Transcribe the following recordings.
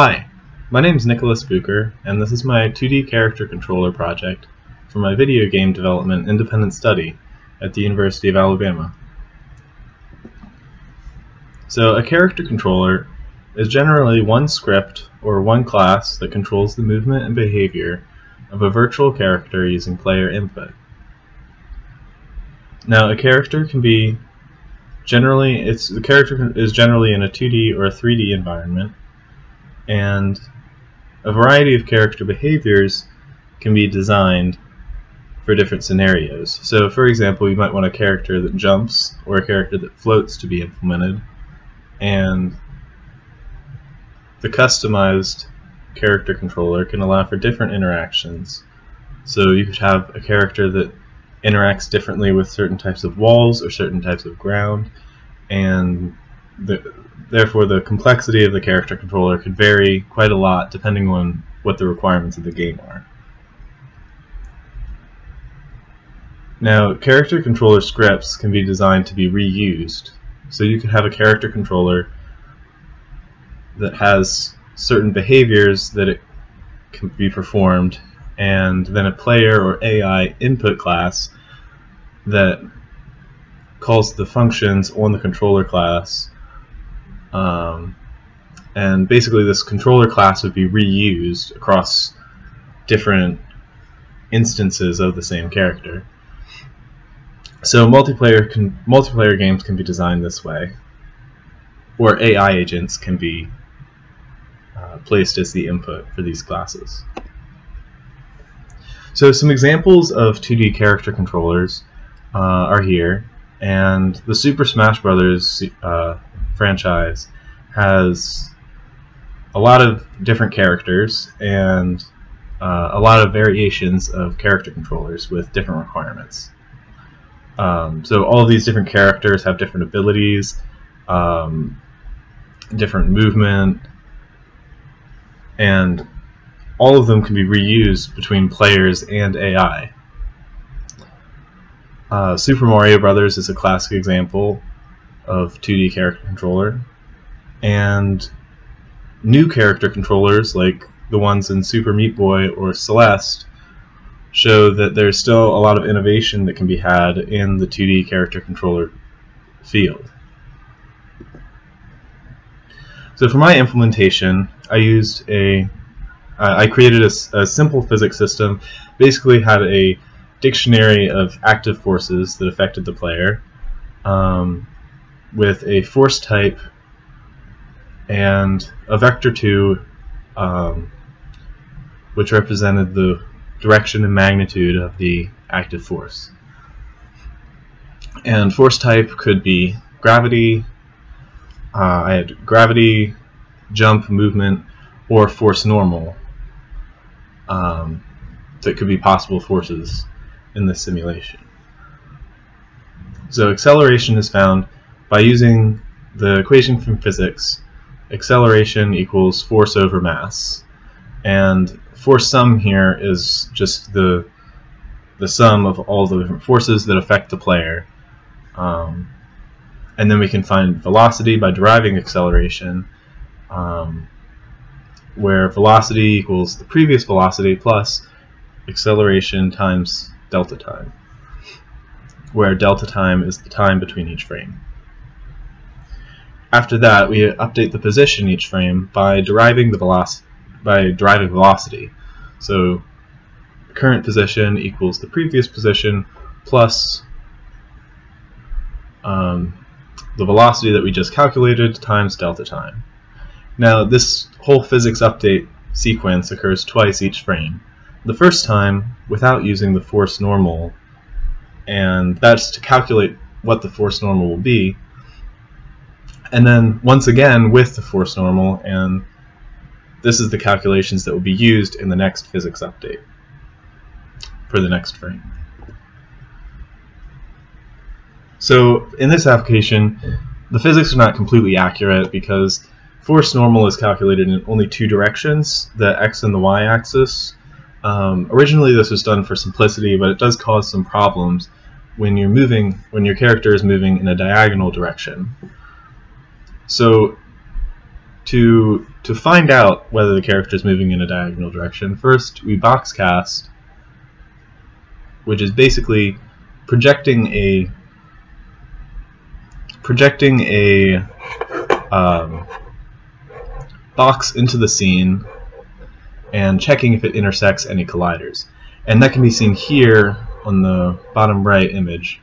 Hi, my name is Nicholas Bucher, and this is my 2D character controller project for my video game development independent study at the University of Alabama. So a character controller is generally one script or one class that controls the movement and behavior of a virtual character using player input. Now a character can be the character is generally in a 2D or a 3D environment, and a variety of character behaviors can be designed for different scenarios. So for example, you might want a character that jumps or a character that floats to be implemented, and the customized character controller can allow for different interactions. So you could have a character that interacts differently with certain types of walls or certain types of ground, and therefore the complexity of the character controller could vary quite a lot depending on what the requirements of the game are. Now, character controller scripts can be designed to be reused. So you could have a character controller that has certain behaviors that it can be performed, and then a player or AI input class that calls the functions on the controller class, and basically this controller class would be reused across different instances of the same character. So multiplayer games can be designed this way, or AI agents can be placed as the input for these classes. So some examples of 2D character controllers are here, and the Super Smash Bros. Franchise has a lot of different characters and a lot of variations of character controllers with different requirements. So all of these different characters have different abilities, different movement, and all of them can be reused between players and AI. Super Mario Bros. Is a classic example of 2D character controller, and new character controllers like the ones in Super Meat Boy or Celeste show that there's still a lot of innovation that can be had in the 2D character controller field. So for my implementation, I created a simple physics system. Basically had a dictionary of active forces that affected the player, with a force type and a vector 2, which represented the direction and magnitude of the active force. And force type could be gravity. I had gravity, jump, movement, or force normal. That could be possible forces in this simulation. So acceleration is found by using the equation from physics. Acceleration equals force over mass, and force sum here is just the sum of all the different forces that affect the player, and then we can find velocity by deriving acceleration, where velocity equals the previous velocity plus acceleration times delta time, where delta time is the time between each frame. After that, we update the position each frame by deriving velocity. So current position equals the previous position plus the velocity that we just calculated times delta time. Now this whole physics update sequence occurs twice each frame. The first time without using the force normal, and that's to calculate what the force normal will be, and then once again with the force normal, and this is the calculations that will be used in the next physics update for the next frame. So in this application, the physics are not completely accurate because force normal is calculated in only two directions, the x and the y axis. Originally this was done for simplicity, but it does cause some problems when your character is moving in a diagonal direction. So to to find out whether the character is moving in a diagonal direction, first we box cast, which is basically projecting a box into the scene and checking if it intersects any colliders. And that can be seen here on the bottom right image.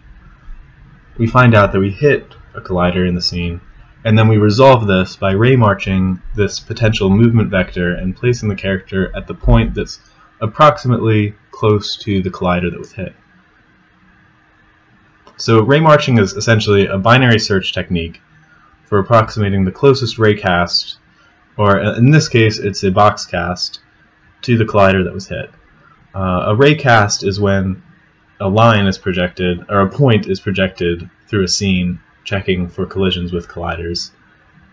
We find out that we hit a collider in the scene, and then we resolve this by ray-marching this potential movement vector and placing the character at the point that's approximately close to the collider that was hit. So ray-marching is essentially a binary search technique for approximating the closest ray cast, or in this case it's a box cast, to the collider that was hit. A ray cast is when a line is projected, or a point is projected through a scene, checking for collisions with colliders.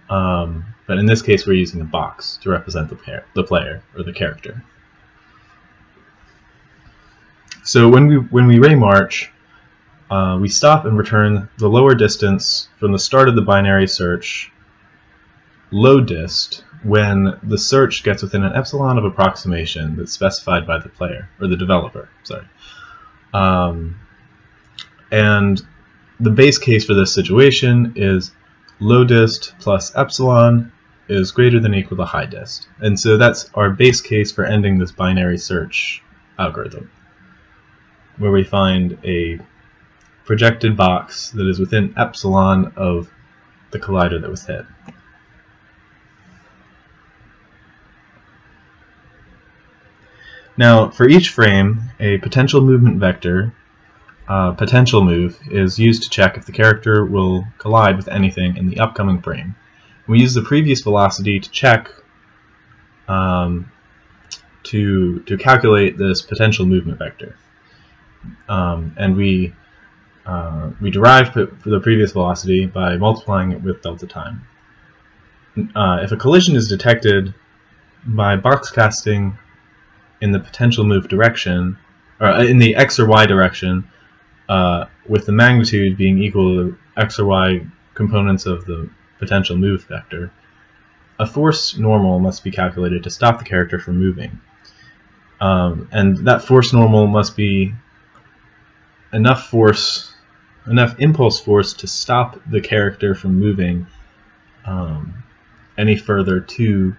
But in this case, we're using a box to represent the player or the character. So when we ray march, we stop and return the lower distance from the start of the binary search, low dist, when the search gets within an epsilon of approximation that's specified by the player, or the developer, sorry. And the base case for this situation is low dist plus epsilon is greater than or equal to high dist. And so that's our base case for ending this binary search algorithm, where we find a projected box that is within epsilon of the collider that was hit. Now, for each frame, a potential movement vector, potential move, is used to check if the character will collide with anything in the upcoming frame. We use the previous velocity to check to calculate this potential movement vector, and we derive the previous velocity by multiplying it with delta time. If a collision is detected by box casting in the potential move direction, or in the x or y direction, with the magnitude being equal to x or y components of the potential move vector, a force normal must be calculated to stop the character from moving. And that force normal must be enough impulse force to stop the character from moving any further to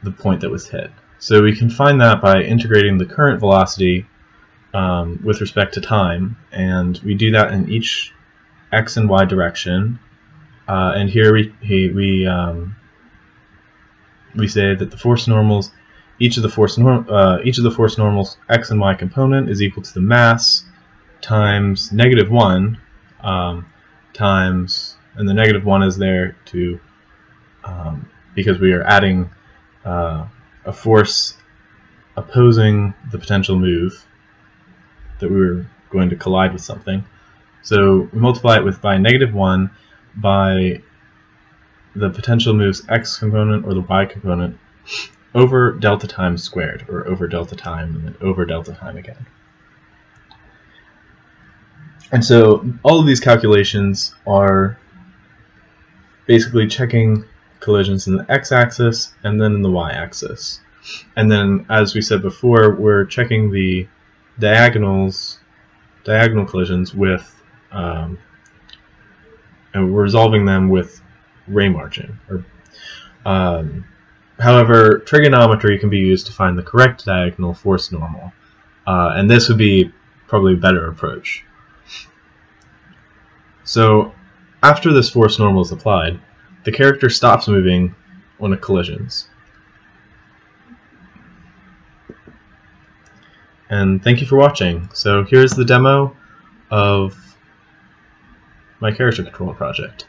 the point that was hit. So we can find that by integrating the current velocity with respect to time, and we do that in each x and y direction. And here we say that the force normals, each of the force normals x and y component is equal to the mass times -1 times, and the -1 is there to because we are adding a force opposing the potential move that we were going to collide with something. So we multiply it by -1 by the potential move's x component or the y component over delta time squared, or over delta time and then over delta time again. And so all of these calculations are basically checking collisions in the x-axis and then in the y-axis. And then, as we said before, we're checking the diagonal collisions with, and we're resolving them with ray marching. However, trigonometry can be used to find the correct diagonal force normal, and this would be probably a better approach. So, after this force normal is applied, the character stops moving when it collisions. And thank you for watching. So here's the demo of my character controller project.